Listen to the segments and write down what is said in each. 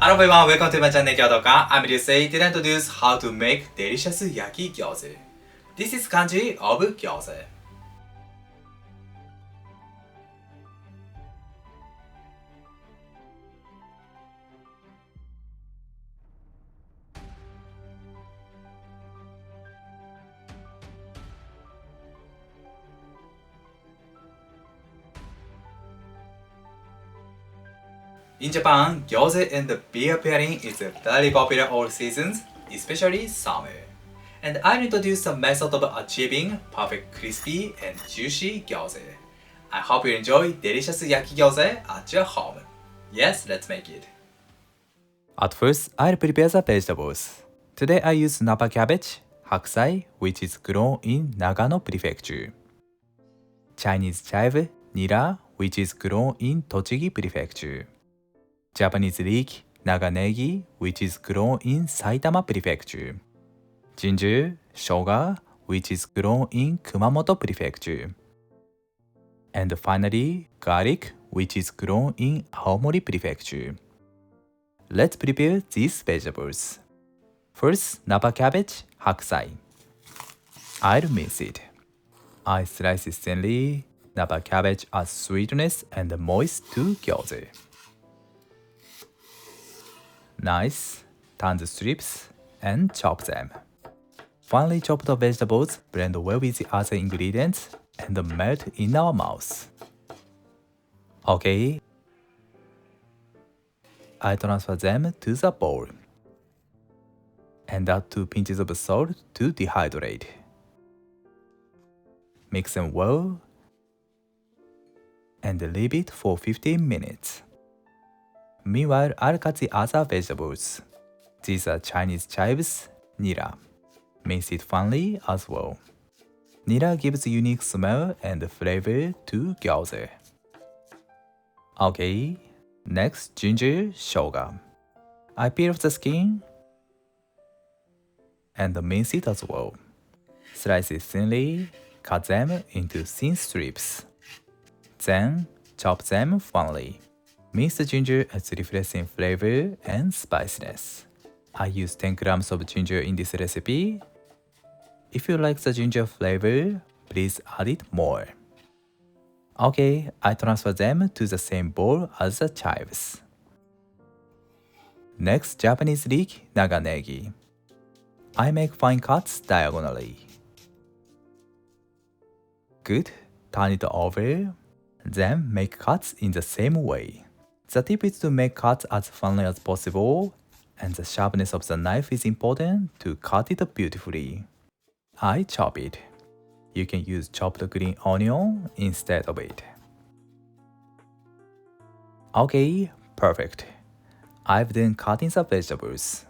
Hello everyone, welcome to my channel Gyoza. I'm Ryusei. Today I introduce how to make delicious yaki gyoza. This is kanji of gyoza. In Japan, gyoza and beer pairing is very popular all seasons, especially summer. And I'll introduce the method of achieving perfect crispy and juicy gyoza. I hope you enjoy delicious yaki gyoza at your home. Yes, let's make it. At first, I'll prepare the vegetables. Today I use Napa cabbage, Ryusei, which is grown in Nagano Prefecture. Chinese chive, Nira, which is grown in Tochigi Prefecture. Japanese leek, Naganegi, which is grown in Saitama Prefecture. Ginger, shoga, which is grown in Kumamoto Prefecture. And finally, garlic, which is grown in Aomori Prefecture. Let's prepare these vegetables. First, Napa cabbage, Ryusei. I'll mince it. I slice it thinly. Napa cabbage adds sweetness and moist to gyoza. Nice, turn the strips and chop them. Finally chop the vegetables, blend well with the other ingredients, and melt in our mouths. Okay, I transfer them to the bowl. And add 2 pinches of salt to dehydrate. Mix them well and leave it for 15 minutes. Meanwhile, I'll cut the other vegetables. These are Chinese chives, nira. Mince it finely as well. Nira gives a unique smell and flavor to gyoza. Okay, next ginger, shoga. I peel off the skin and mince it as well. Slice it thinly, cut them into thin strips. Then chop them finely. Mince the ginger adds refreshing flavor and spiciness. I use 10 grams of ginger in this recipe. If you like the ginger flavor, please add it more. Okay, I transfer them to the same bowl as the chives. Next, Japanese leek, naganegi. I make fine cuts diagonally. Good, turn it over, then make cuts in the same way. The tip is to make cuts as finely as possible, and the sharpness of the knife is important to cut it beautifully. I chop it. You can use chopped green onion instead of it. Okay, perfect. I've done cutting the vegetables.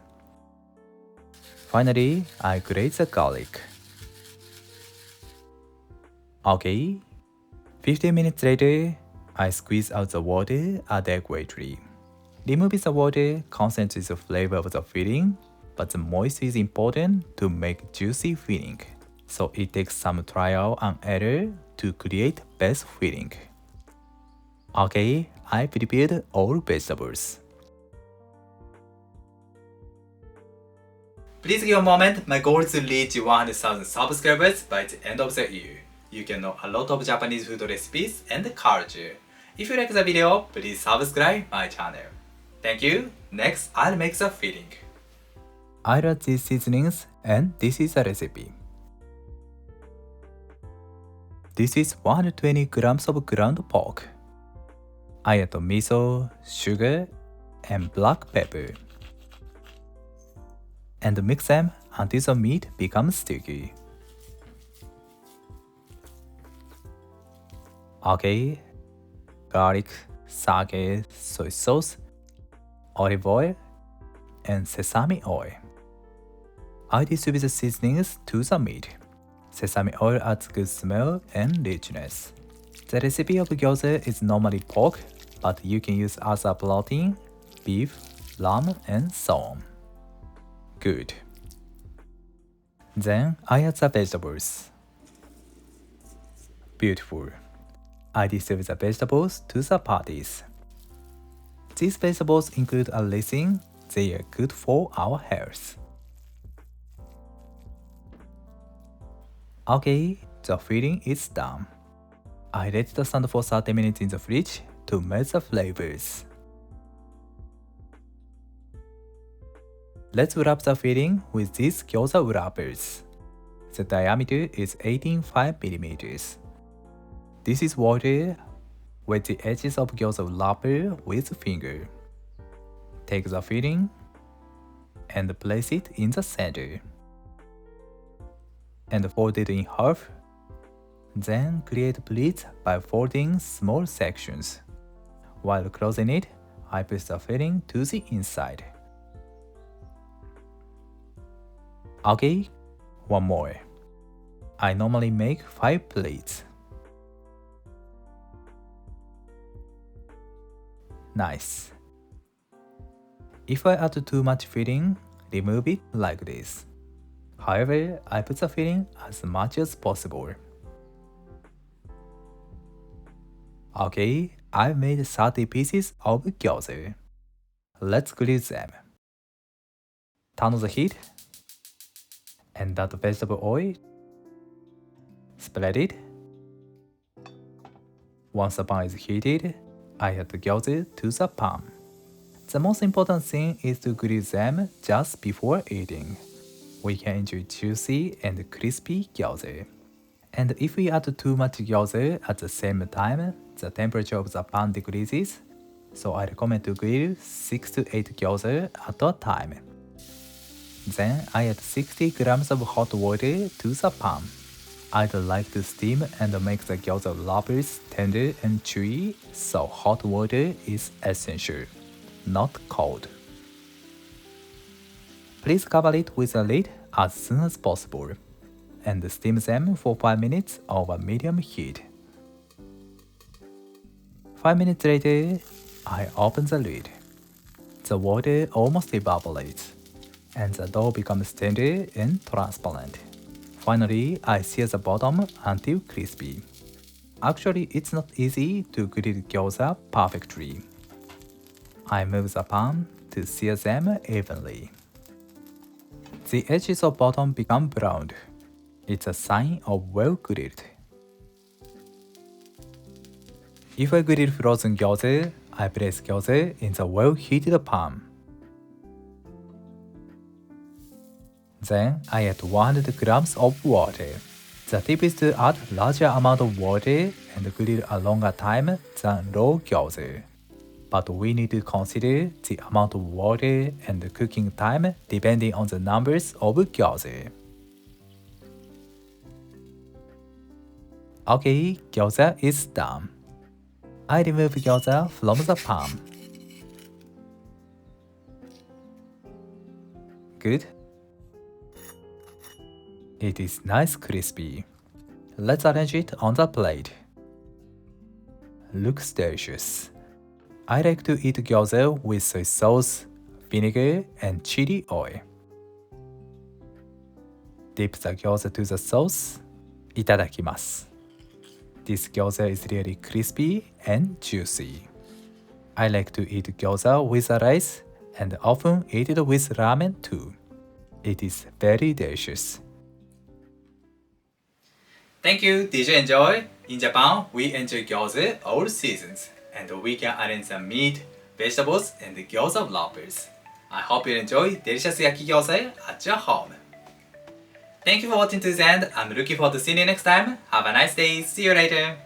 Finally, I grate the garlic. Okay, 15 minutes later, I squeeze out the water adequately. Removing the water concentrates the flavor of the filling, but the moisture is important to make juicy filling, so it takes some trial and error to create best filling. Okay, I prepared all vegetables. Please give a moment. My goal is to reach 100,000 subscribers by the end of the year. You can know a lot of Japanese food recipes and culture. If you like the video, please subscribe my channel. Thank you. Next, I'll make the filling. I'll add these seasonings, and this is the recipe. This is 120 grams of ground pork. I add miso, sugar, and black pepper. And mix them until the meat becomes sticky. Okay, garlic, sake, soy sauce, olive oil, and sesame oil. I distribute the seasonings to the meat. Sesame oil adds good smell and richness. The recipe of gyoza is normally pork, but you can use other protein, beef, lamb, and so on. Good. Then I add the vegetables. Beautiful. I distribute the vegetables to the parties. These vegetables include a lysine. They are good for our health. Okay, the filling is done. I let it stand for 30 minutes in the fridge to melt the flavors. Let's wrap the filling with these gyoza wrappers. The diameter is 18.5 mm. This is water. Wet the edges of gyoza wrapper with finger. Take the filling and place it in the center. And fold it in half. Then create pleats by folding small sections. While closing it, I push the filling to the inside. Okay, one more. I normally make 5 plates. Nice. If I add too much filling, remove it like this. However, I put the filling as much as possible. Okay, I've made 30 pieces of gyoza. Let's grill them. Turn on the heat and add vegetable oil. Spread it. Once the pan is heated, I add the gyoza to the pan. The most important thing is to grill them just before eating. We can enjoy juicy and crispy gyoza. And if we add too much gyoza at the same time, the temperature of the pan decreases, so I recommend to grill 6 to 8 gyoza at a time. Then I add 60 grams of hot water to the pan. I'd like to steam and make the gyoza wrappers tender and chewy, so hot water is essential, not cold. Please cover it with a lid as soon as possible, and steam them for 5 minutes over medium heat. 5 minutes later, I open the lid. The water almost evaporates, and the dough becomes tender and transparent. Finally, I sear the bottom until crispy. Actually, it's not easy to grill gyoza perfectly. I move the pan to sear them evenly. The edges of bottom become browned. It's a sign of well grilled. If I grill frozen gyoza, I place gyoza in the well-heated pan. Then I add 100 grams of water. The tip is to add larger amount of water and grill a longer time than raw gyoza. But we need to consider the amount of water and the cooking time depending on the numbers of gyoza. Okay, gyoza is done. I remove gyoza from the pan. Good. It is nice crispy. Let's arrange it on the plate. Looks delicious. I like to eat gyoza with soy sauce, vinegar, and chili oil. Dip the gyoza to the sauce. Itadakimasu. This gyoza is really crispy and juicy. I like to eat gyoza with rice and often eat it with ramen too. It is very delicious. Thank you. Did you enjoy? In Japan, we enjoy gyoza all seasons, and we can arrange the meat, vegetables, and gyoza wrappers. I hope you enjoy delicious yaki gyoza at your home. Thank you for watching to the end. I'm looking forward to seeing you next time. Have a nice day. See you later.